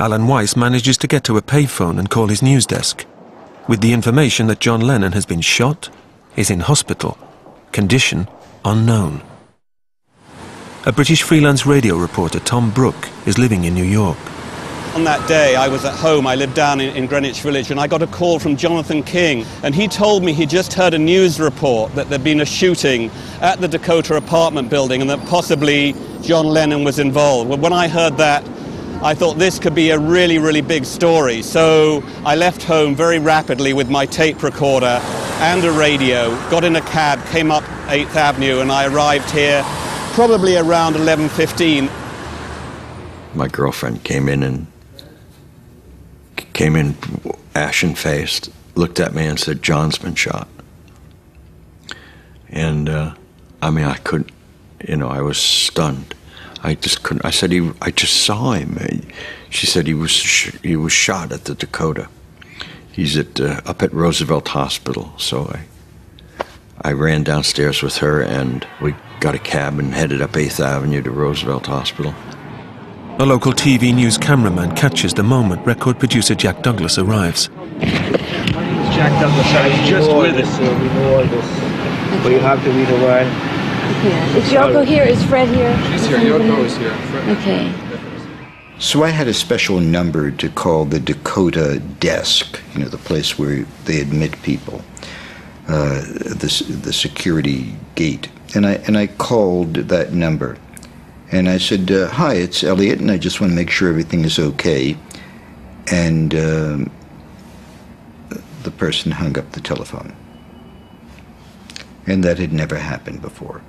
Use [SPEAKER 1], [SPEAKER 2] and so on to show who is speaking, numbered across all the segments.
[SPEAKER 1] Alan Weiss manages to get to a payphone and call his news desk, with the information that John Lennon has been shot, is in hospital, condition unknown. A British freelance radio reporter, Tom Brooke, is living in New York.
[SPEAKER 2] On that day, I was at home. I lived down in Greenwich Village, and I got a call from Jonathan King, and he told me he'd just heard a news report that there'd been a shooting at the Dakota apartment building and that possibly John Lennon was involved. Well, when I heard that, I thought this could be a really, really big story. So I left home very rapidly with my tape recorder and a radio, got in a cab, came up 8th Avenue, and I arrived here probably around 11:15.
[SPEAKER 3] My girlfriend came in ashen-faced, looked at me and said, "John's been shot." And, I mean, I couldn't, you know, I was stunned. I just couldn't, I said, I just saw him. She said he was shot at the Dakota. He's up at Roosevelt Hospital. So I ran downstairs with her, and we got a cab and headed up 8th Avenue to Roosevelt Hospital.
[SPEAKER 1] A local TV news cameraman catches the moment record producer Jack Douglas arrives.
[SPEAKER 4] My name is Jack Douglas. I was just with us. We know all this. But you have to read a word.
[SPEAKER 5] Yeah. Is Yoko here? Is Fred here?
[SPEAKER 6] She's here. Yoko is here. Fred.
[SPEAKER 5] Okay.
[SPEAKER 7] So I had a special number to call the Dakota desk, you know, the place where they admit people, the security gate. And I called that number. And I said, "Hi, it's Elliot, and I just want to make sure everything is okay." And the person hung up the telephone. And that had never happened before.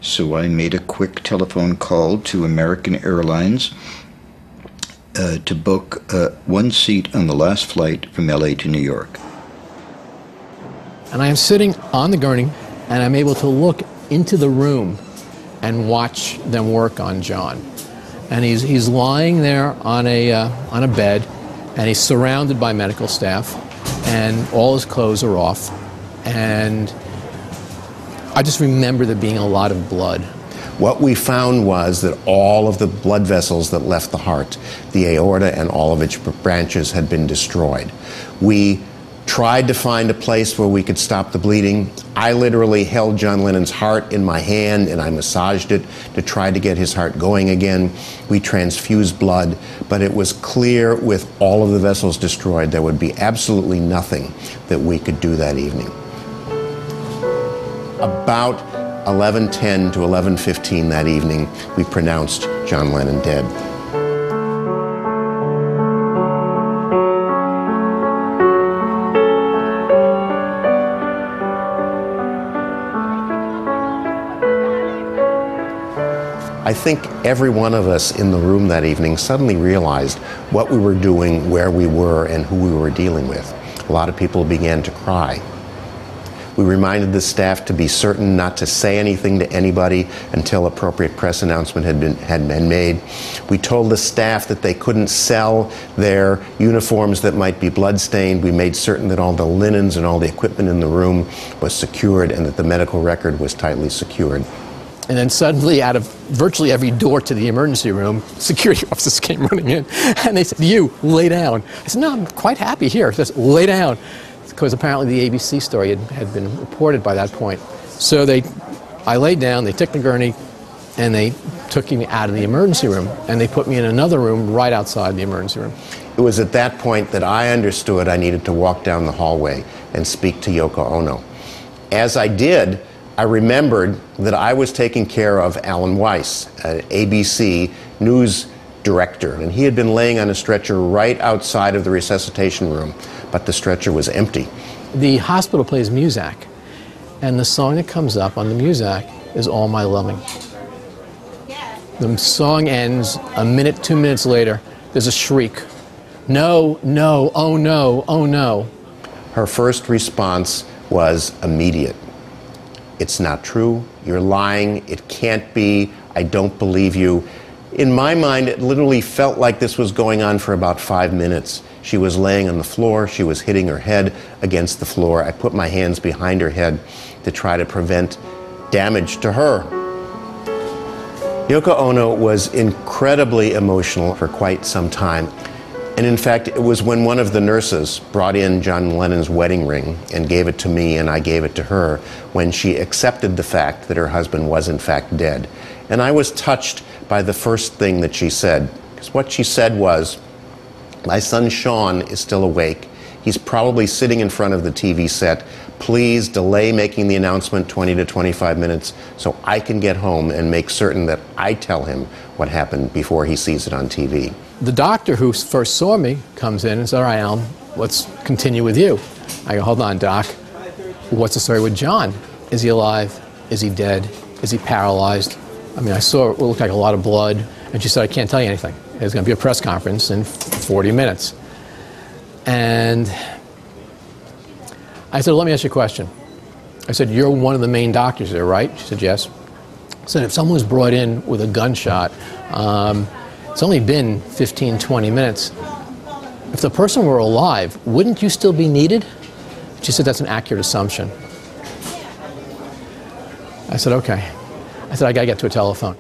[SPEAKER 7] So I made a quick telephone call to American Airlines to book one seat on the last flight from LA to New York.
[SPEAKER 8] And I am sitting on the gurney, and I'm able to look into the room and watch them work on John. And he's lying there on a bed, and he's surrounded by medical staff, and all his clothes are off. And I just remember there being a lot of blood.
[SPEAKER 9] What we found was that all of the blood vessels that left the heart, the aorta and all of its branches, had been destroyed. We tried to find a place where we could stop the bleeding. I literally held John Lennon's heart in my hand and I massaged it to try to get his heart going again. We transfused blood, but it was clear with all of the vessels destroyed, there would be absolutely nothing that we could do that evening. About 11:10 to 11:15 that evening, we pronounced John Lennon dead. I think every one of us in the room that evening suddenly realized what we were doing, where we were, and who we were dealing with. A lot of people began to cry. We reminded the staff to be certain not to say anything to anybody until appropriate press announcement had been made. We told the staff that they couldn't sell their uniforms that might be bloodstained. We made certain that all the linens and all the equipment in the room was secured and that the medical record was tightly secured.
[SPEAKER 8] And then suddenly, out of virtually every door to the emergency room, security officers came running in, and they said, "You, lay down." I said, "No, I'm quite happy here." Just lay down. Because apparently the ABC story had been reported by that point. So I laid down, they took the gurney, and they took me out of the emergency room, and they put me in another room right outside the emergency room.
[SPEAKER 9] It was at that point that I understood I needed to walk down the hallway and speak to Yoko Ono. As I did, I remembered that I was taking care of Alan Weiss, an ABC news director, and he had been laying on a stretcher right outside of the resuscitation room, but the stretcher was empty.
[SPEAKER 8] The hospital plays Muzak, and the song that comes up on the Muzak is All My Loving. The song ends a minute, 2 minutes later, there's a shriek. No, no, oh no, oh no.
[SPEAKER 9] Her first response was immediate. It's not true, you're lying, it can't be, I don't believe you. In my mind, it literally felt like this was going on for about 5 minutes. She was laying on the floor, she was hitting her head against the floor. I put my hands behind her head to try to prevent damage to her. Yoko Ono was incredibly emotional for quite some time. And in fact, it was when one of the nurses brought in John Lennon's wedding ring and gave it to me and I gave it to her, when she accepted the fact that her husband was in fact dead. And I was touched by the first thing that she said, because what she said was, my son Sean is still awake. He's probably sitting in front of the TV set. Please delay making the announcement 20 to 25 minutes so I can get home and make certain that I tell him what happened before he sees it on TV.
[SPEAKER 8] The doctor who first saw me comes in and says, all right, Alan, let's continue with you. I go, hold on, Doc. What's the story with John? Is he alive? Is he dead? Is he paralyzed? I mean, I saw it looked like a lot of blood. And she said, I can't tell you anything. There's going to be a press conference in 40 minutes. And I said, let me ask you a question. I said, you're one of the main doctors there, right? She said, yes. I said, if someone was brought in with a gunshot, it's only been 15, 20 minutes. If the person were alive, wouldn't you still be needed? She said, that's an accurate assumption. I said, okay. I said, I got to get to a telephone.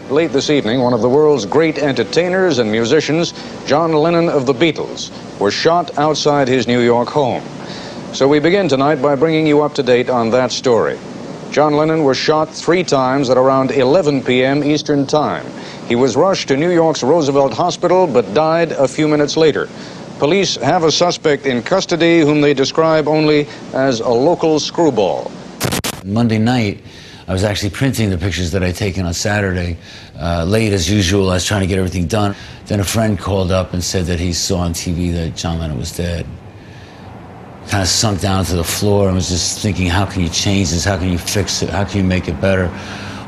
[SPEAKER 10] Late this evening, one of the world's great entertainers and musicians, John Lennon of the Beatles, was shot outside his New York home. So we begin tonight by bringing you up to date on that story. John Lennon was shot 3 times at around 11 p.m. Eastern Time. He was rushed to New York's Roosevelt Hospital, but died a few minutes later. Police have a suspect in custody whom they describe only as a local screwball.
[SPEAKER 11] Monday night, I was actually printing the pictures that I'd taken on Saturday. Late as usual, I was trying to get everything done. Then a friend called up and said that he saw on TV that John Lennon was dead. Kind of sunk down to the floor and was just thinking, how can you change this? How can you fix it? How can you make it better?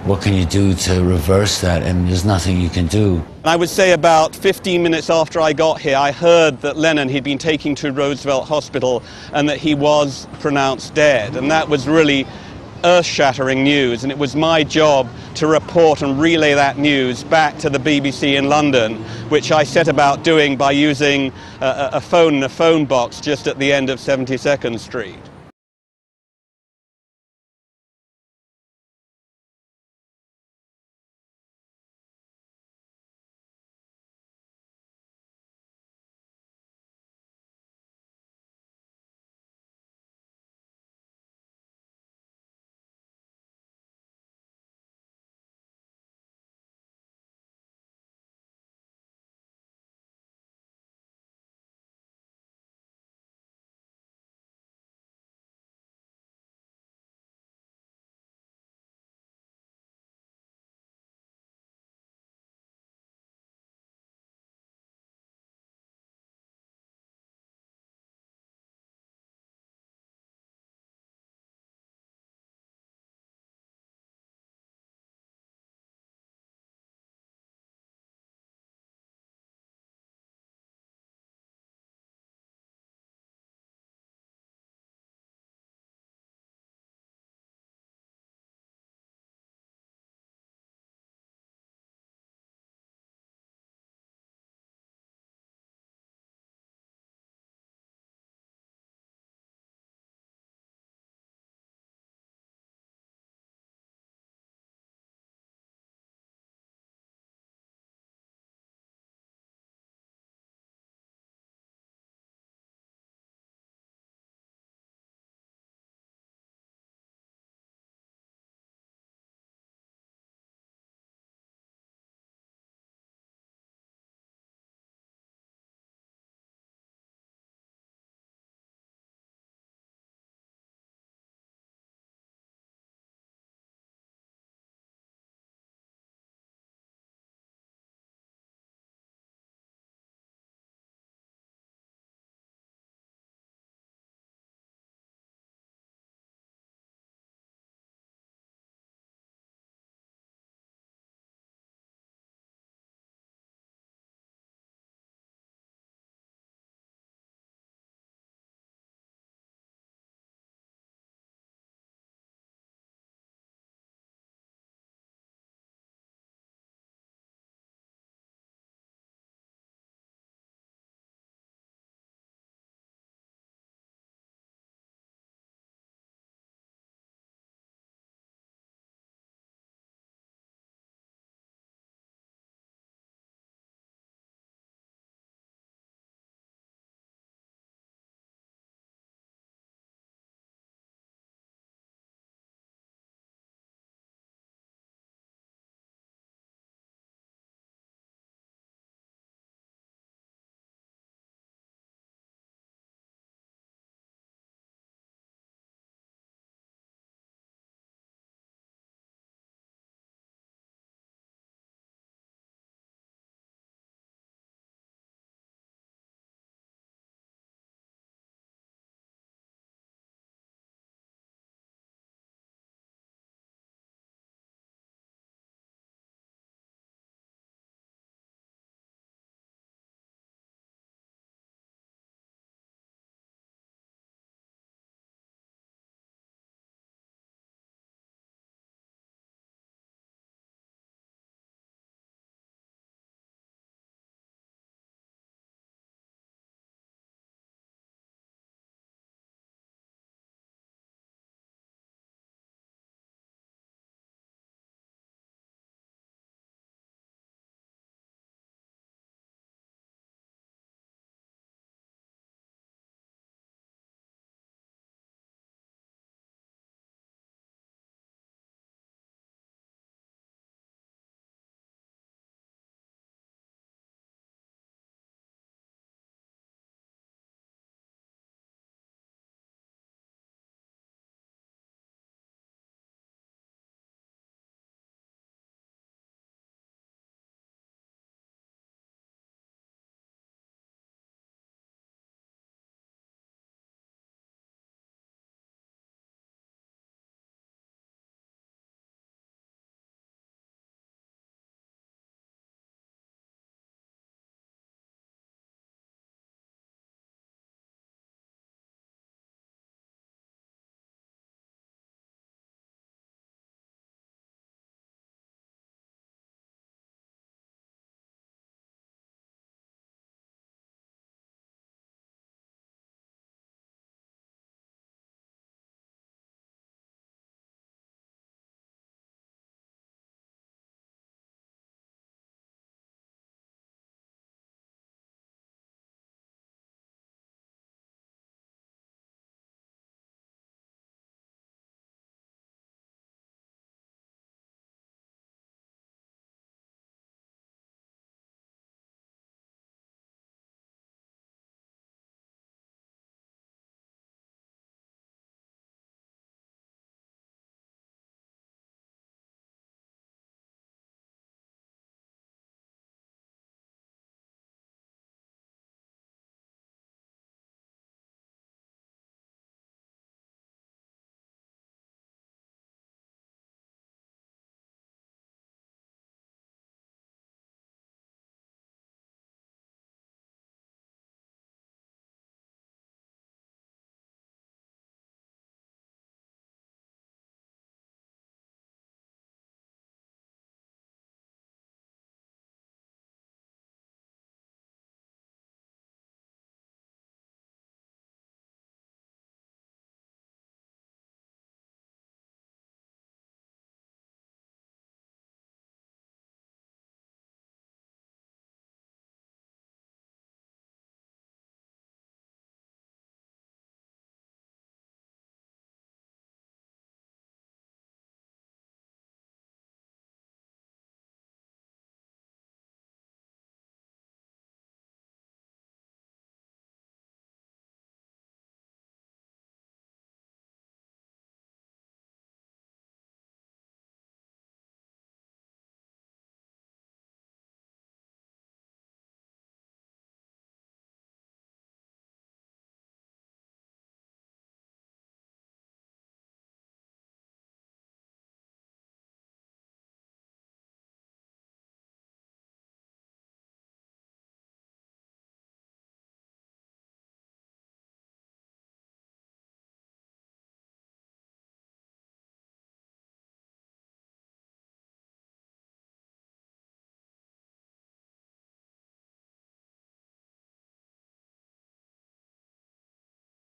[SPEAKER 11] What can you do to reverse that? And there's nothing you can do.
[SPEAKER 2] I would say about 15 minutes after I got here, I heard that Lennon had been taken to Roosevelt Hospital and that he was pronounced dead. And that was really earth-shattering news, and it was my job to report and relay that news back to the BBC in London, which I set about doing by using a phone in a phone box just at the end of 72nd Street.